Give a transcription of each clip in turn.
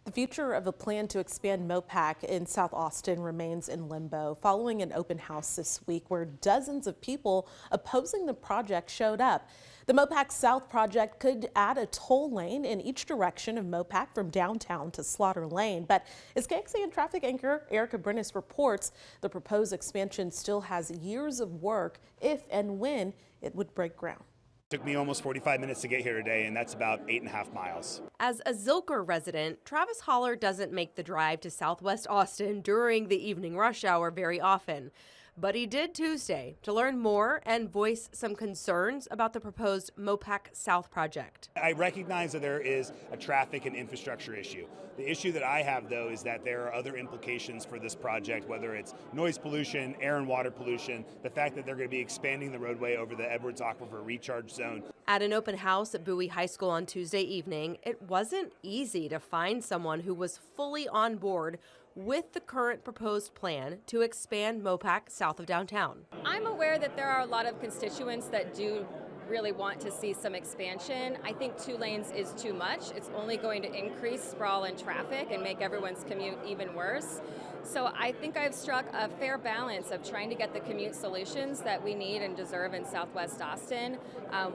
The future of a plan to expand Mopac in South Austin remains in limbo following an open house this week where dozens of people opposing the project showed up. The Mopac South Project could add a toll lane in each direction of Mopac from downtown to Slaughter Lane. But as KXAN traffic anchor Erica Brennis reports, the proposed expansion still has years of work if and when it would break ground. Took me almost 45 minutes to get here today, and that's about 8.5 miles. As a Zilker resident, Travis Holler doesn't make the drive to Southwest Austin during the evening rush hour very often. But he did Tuesday to learn more and voice some concerns about the proposed Mopac South project. I recognize that there is a traffic and infrastructure issue. The issue that I have, though, is that there are other implications for this project, whether it's noise pollution, air and water pollution, the fact that they're going to be expanding the roadway over the Edwards Aquifer recharge zone. At an open house at Bowie High School on Tuesday evening, it wasn't easy to find someone who was fully on board with the current proposed plan to expand Mopac south of downtown. I'm aware that there are a lot of constituents that do really want to see some expansion. I think 2 lanes is too much. It's only going to increase sprawl and traffic and make everyone's commute even worse. So I think I've struck a fair balance of trying to get the commute solutions that we need and deserve in Southwest Austin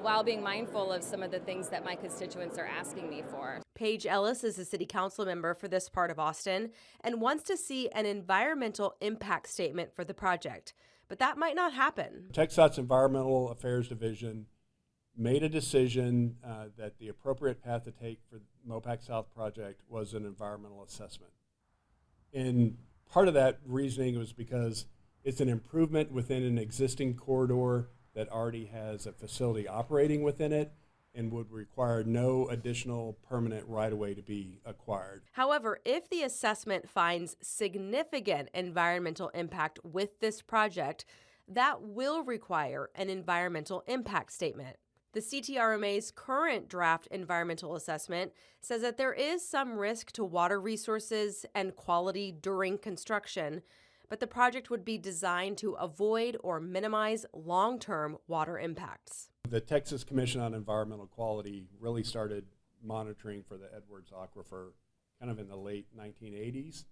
while being mindful of some of the things that my constituents are asking me for. Paige Ellis is a city council member for this part of Austin and wants to see an environmental impact statement for the project. But that might not happen. TxDOT's Environmental Affairs Division made a decision that the appropriate path to take for Mopac South project was an environmental assessment. And part of that reasoning was because it's an improvement within an existing corridor that already has a facility operating within it and would require no additional permanent right-of-way to be acquired. However, if the assessment finds significant environmental impact with this project, that will require an environmental impact statement. The CTRMA's current draft environmental assessment says that there is some risk to water resources and quality during construction, but the project would be designed to avoid or minimize long-term water impacts. The Texas Commission on Environmental Quality really started monitoring for the Edwards Aquifer kind of in the late 1980s.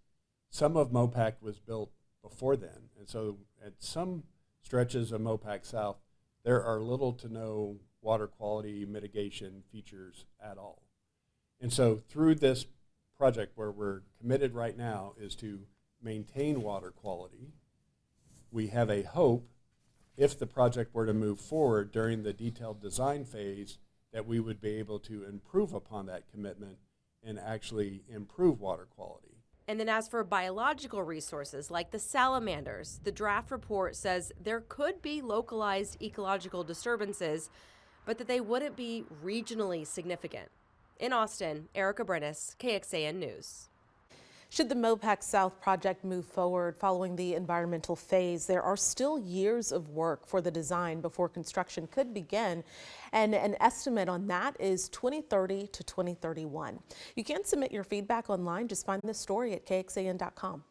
Some of Mopac was built before then, and so at some stretches of Mopac South, there are little to no water quality mitigation features at all. And so through this project where we're committed right now is to maintain water quality, we have a hope if the project were to move forward during the detailed design phase that we would be able to improve upon that commitment and actually improve water quality. And then as for biological resources like the salamanders, the draft report says there could be localized ecological disturbances, but that they wouldn't be regionally significant. In Austin, Erica Brennis, KXAN News. Should the Mopac South project move forward following the environmental phase, there are still years of work for the design before construction could begin, and an estimate on that is 2030 to 2031. You can submit your feedback online. Just find this story at KXAN.com.